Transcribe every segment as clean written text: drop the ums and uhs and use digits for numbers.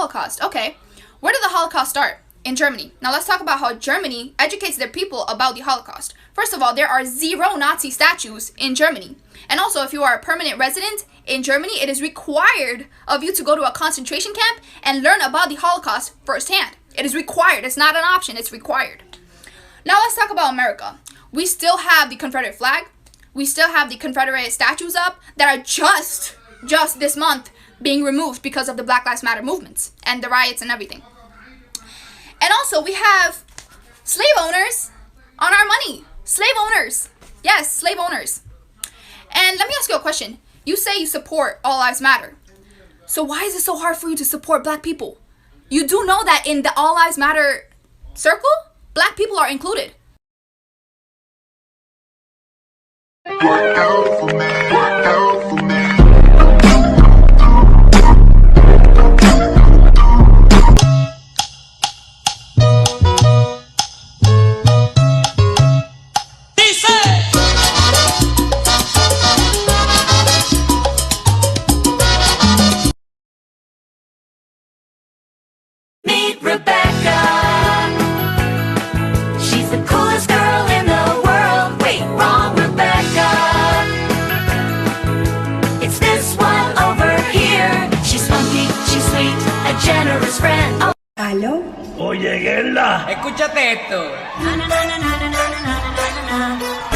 Holocaust. Okay, where did the Holocaust start? In Germany. Now let's talk about how Germany educates their people about the Holocaust. First of all, there are 0 Nazi statues in Germany. And also, if you are a permanent resident in Germany, it is required of you to go to a concentration camp and learn about the Holocaust firsthand. It is required. It's not an option. It's required. Now let's talk about America. We still have the Confederate flag. We still have the Confederate statues up that are just this month being removed because of the Black Lives Matter movements and the riots and everything. And also, we have slave owners on our money. Slave owners. Yes, slave owners. And let me ask you a question. You say you support All Lives Matter. So why is it so hard for you to support black people? You do know that in the All Lives Matter circle, black people are included. Work out for me, work out for me. Meet Rebecca. She's the coolest girl in the world. Wait, wrong Rebecca. It's this one over here. She's funky, she's sweet, a generous friend. Oh. ¿Aló? Oye, Gerla. Escúchate esto. Na, na, na, na, na, na, na, na, na, na.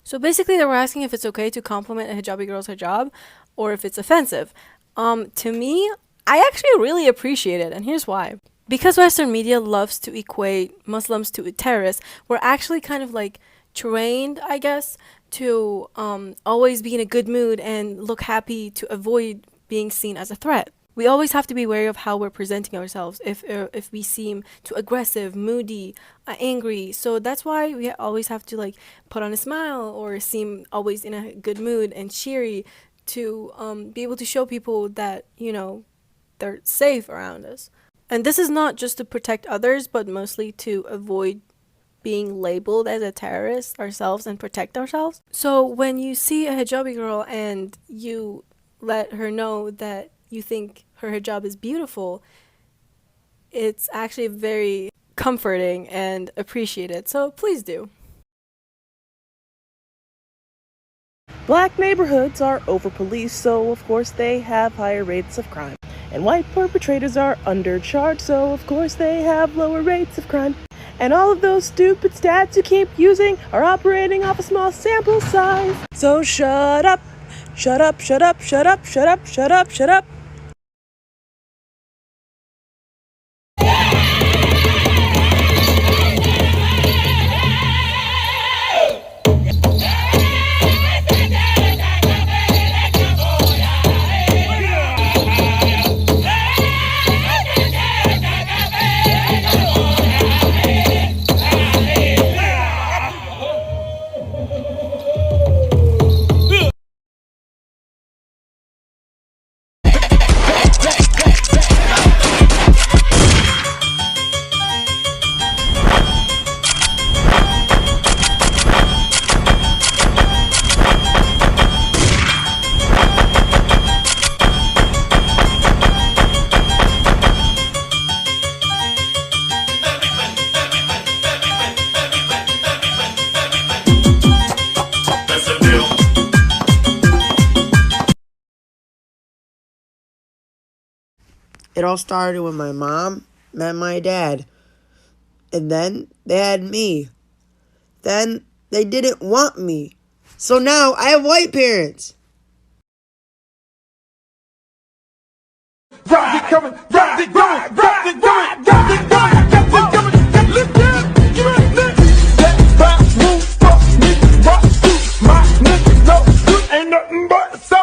So basically they were asking if it's okay to compliment a hijabi girl's hijab or if it's offensive. To me, I actually really appreciate it, and here's why. Because Western media loves to equate Muslims to terrorists, we're actually kind of like trained, I guess, to always be in a good mood and look happy to avoid being seen as a threat. We always have to be wary of how we're presenting ourselves if we seem too aggressive, moody, angry. So that's why we always have to like put on a smile or seem always in a good mood and cheery to be able to show people that, you know, they're safe around us. And this is not just to protect others, but mostly to avoid being labeled as a terrorist ourselves and protect ourselves. So when you see a hijabi girl and you let her know that you think her hijab is beautiful, it's actually very comforting and appreciated. So please do. Black neighborhoods are over-policed, so of course they have higher rates of crime. And white perpetrators are undercharged, so of course they have lower rates of crime. And all of those stupid stats you keep using are operating off a small sample size. So shut up, shut up, shut up, shut up, shut up, shut up, shut up. It all started when my mom met my dad. And then they had me. Then they didn't want me. So now I have white parents. Rock it coming, rock it going, rock it going, rock it going, rock it coming, lift it, give it a lift. That bounce move, fuck niggas, rock to my niggas, no, you ain't nothing but so.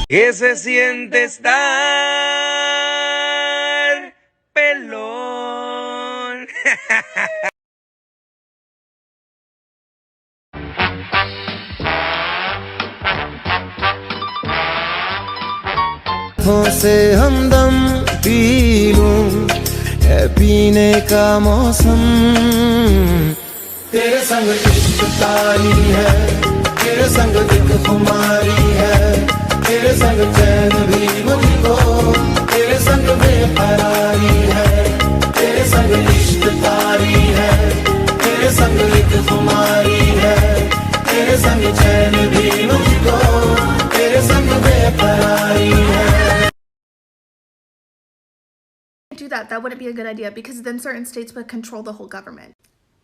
¿Qué se siente estar pelón? से हमदम P लूं है पीने का मौसम तेरे संग इश्क तारी है तेरे संग एक खुमारी है तेरे संग चैन भी मुझको तेरे संग बेकरारी है तेरे संग इश्क तारी है तेरे संग एक खुमारी है तेरे संग चैन भी मुझको तेरे संग बेकरारी है Do that wouldn't be a good idea because then certain states would control the whole government.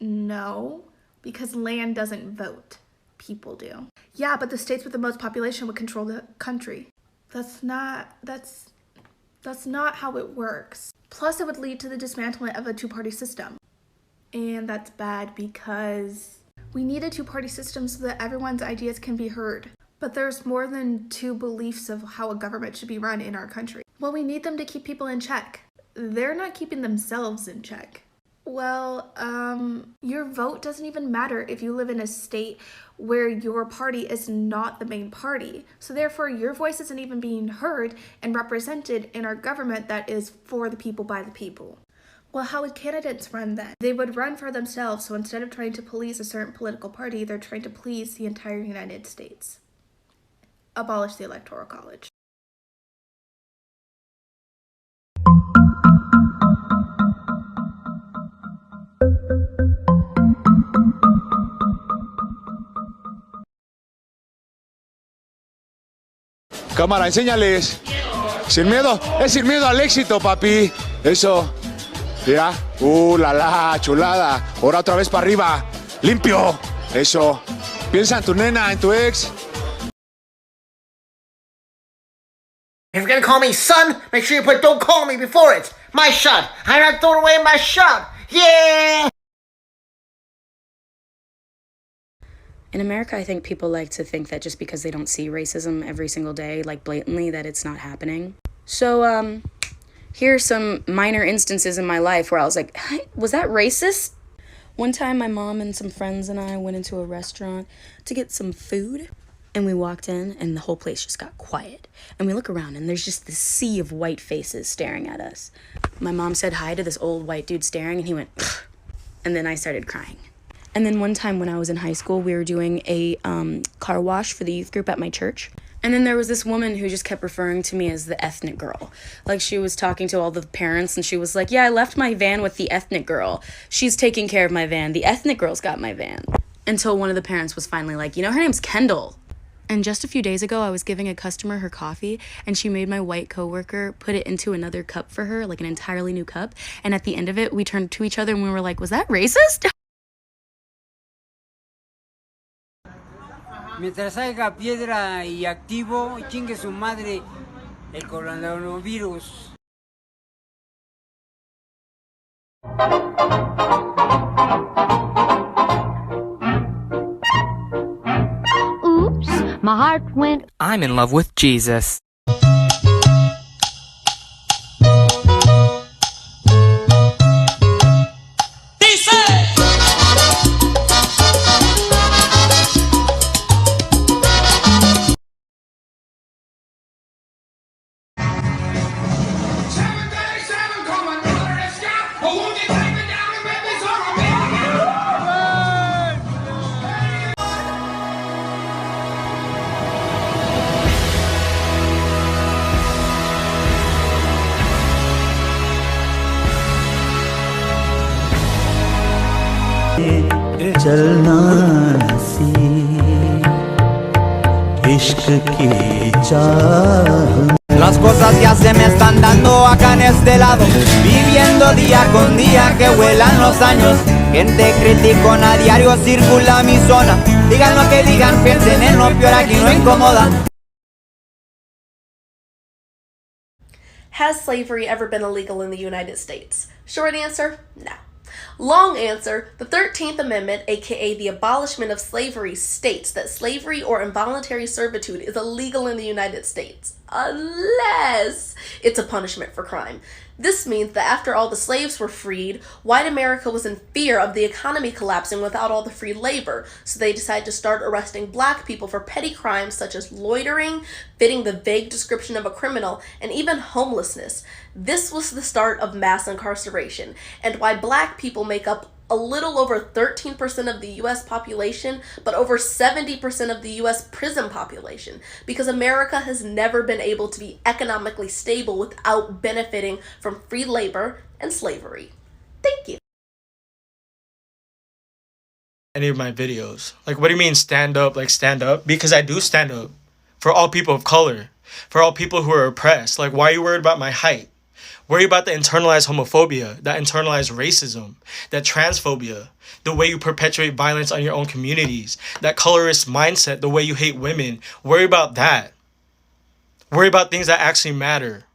No, because land doesn't vote. People do. Yeah, but the states with the most population would control the country. That's not how it works. Plus, it would lead to the dismantlement of a two-party system. And that's bad because we need a two-party system so that everyone's ideas can be heard. But there's more than two beliefs of how a government should be run in our country. Well, we need them to keep people in check. They're not keeping themselves in check. Well, your vote doesn't even matter if you live in a state where your party is not the main party. So therefore, your voice isn't even being heard and represented in our government that is for the people, by the people. Well, how would candidates run then? They would run for themselves, so instead of trying to police a certain political party, they're trying to please the entire United States. Abolish the Electoral College. Cámara, enséñales. Sin miedo, es sin miedo al éxito, papi. Eso. Mira. La chulada. Ahora otra vez para arriba. Limpio. Eso. Piensa en tu nena, en tu ex. If you're gonna call me son, make sure you put "don't call me" before it. My shot. I'm not throwing away my shot. Yeah! In America, I think people like to think that just because they don't see racism every single day, like blatantly, that it's not happening. So, here's some minor instances in my life where I was like, was that racist? One time, my mom and some friends and I went into a restaurant to get some food. And we walked in, and the whole place just got quiet. And we look around, and there's just this sea of white faces staring at us. My mom said hi to this old white dude staring, and he went, "Pfft." And then I started crying. And then one time when I was in high school, we were doing a car wash for the youth group at my church. And then there was this woman who just kept referring to me as the ethnic girl. Like, she was talking to all the parents, and she was like, yeah, I left my van with the ethnic girl. She's taking care of my van. The ethnic girl's got my van. Until one of the parents was finally like, you know, her name's Kendall. And just a few days ago, I was giving a customer her coffee, and she made my white coworker put it into another cup for her, like an entirely new cup. And at the end of it, we turned to each other and we were like, was that racist? Mientras haya piedra y activo, chingue su madre el coronavirus. Oops, my heart went. I'm in love with Jesus. चलना सी इश्क की चाह Las cosas ya se me están dando acá en este lado, viviendo día con día que vuelan los años. Gente criticón a diario circula mi zona. Digan lo que digan, piensen en lo peor, aquí no incomoda. Has slavery ever been illegal in the United States? Short answer, no. Long answer, the 13th Amendment, aka the abolishment of slavery, states that slavery or involuntary servitude is illegal in the United States, unless it's a punishment for crime. This means that after all the slaves were freed, white America was in fear of the economy collapsing without all the free labor, so they decided to start arresting black people for petty crimes such as loitering, fitting the vague description of a criminal, and even homelessness. This was the start of mass incarceration, and why black people make up a little over 13% of the US population, but over 70% of the US prison population, because America has never been able to be economically stable without benefiting from free labor and slavery. Thank you. Any of my videos. Like, what do you mean stand up? Like, stand up? Because I do stand up for all people of color, for all people who are oppressed. Like, why are you worried about my height? Worry about the internalized homophobia, that internalized racism, that transphobia, the way you perpetuate violence on your own communities, that colorist mindset, the way you hate women. Worry about that. Worry about things that actually matter.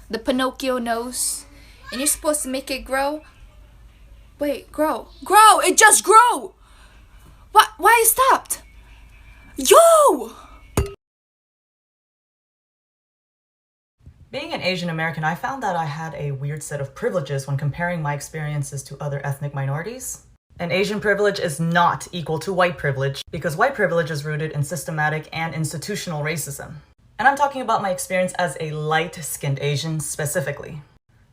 The Pinocchio nose, and you're supposed to make it grow. Wait, grow! It just grew. Why it stopped? Yo! Being an Asian American, I found that I had a weird set of privileges when comparing my experiences to other ethnic minorities. And Asian privilege is not equal to white privilege, because white privilege is rooted in systematic and institutional racism. And I'm talking about my experience as a light-skinned Asian specifically.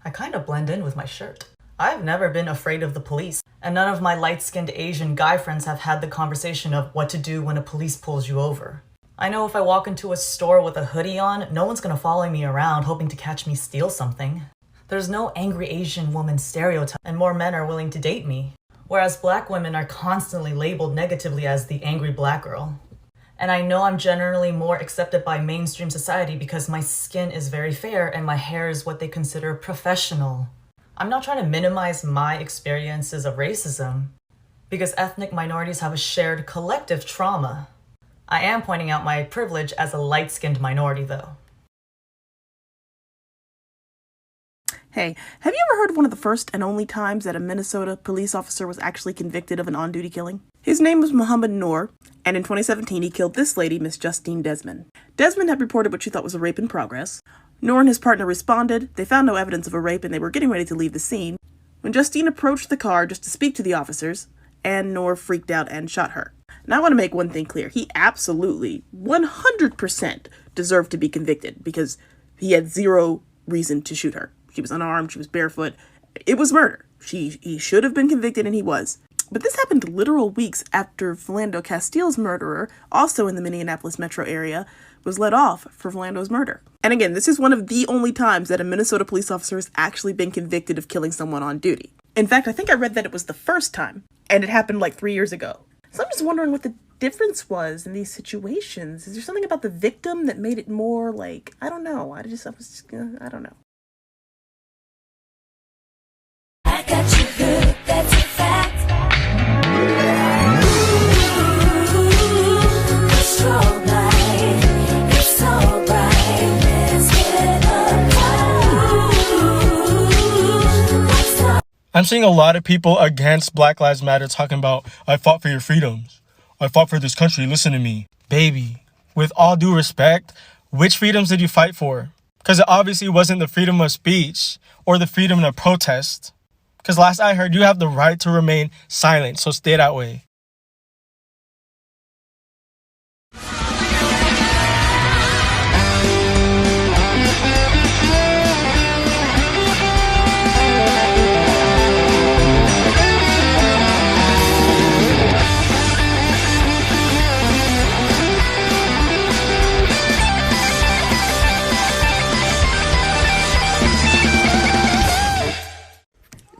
I kind of blend in with my shirt. I've never been afraid of the police, and none of my light-skinned Asian guy friends have had the conversation of what to do when a police pulls you over. I know if I walk into a store with a hoodie on, no one's gonna follow me around hoping to catch me steal something. There's no angry Asian woman stereotype, and more men are willing to date me. Whereas black women are constantly labeled negatively as the angry black girl. And I know I'm generally more accepted by mainstream society because my skin is very fair and my hair is what they consider professional. I'm not trying to minimize my experiences of racism, because ethnic minorities have a shared collective trauma. I am pointing out my privilege as a light-skinned minority, though. Hey, have you ever heard of one of the first and only times that a Minnesota police officer was actually convicted of an on-duty killing? His name was Muhammad Noor, and in 2017 he killed this lady, Miss Justine Desmond. Desmond had reported what she thought was a rape in progress. Noor and his partner responded, they found no evidence of a rape, and they were getting ready to leave the scene when Justine approached the car just to speak to the officers, and Noor freaked out and shot her. Now I want to make one thing clear. He absolutely, 100% deserved to be convicted because he had zero reason to shoot her. She was unarmed, she was barefoot. It was murder. He should have been convicted, and he was. But this happened literal weeks after Philando Castile's murderer, also in the Minneapolis metro area, was let off for Philando's murder. And again, this is one of the only times that a Minnesota police officer has actually been convicted of killing someone on duty. In fact, I think I read that it was the first time, and it happened like 3 years ago. So I'm just wondering what the difference was in these situations. Is there something about the victim that made it more like, I don't know. I don't know. I got you good, that's a fact. Ooh, I'm seeing a lot of people against Black Lives Matter talking about, I fought for your freedoms. I fought for this country. Listen to me. Baby, with all due respect, which freedoms did you fight for? Because it obviously wasn't the freedom of speech or the freedom to protest. Because last I heard, you have the right to remain silent, so stay that way.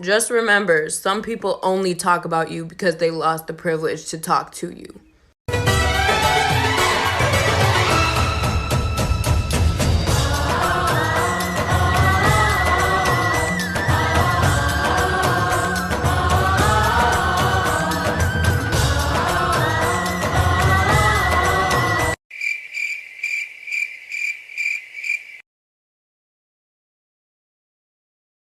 Just remember, some people only talk about you because they lost the privilege to talk to you.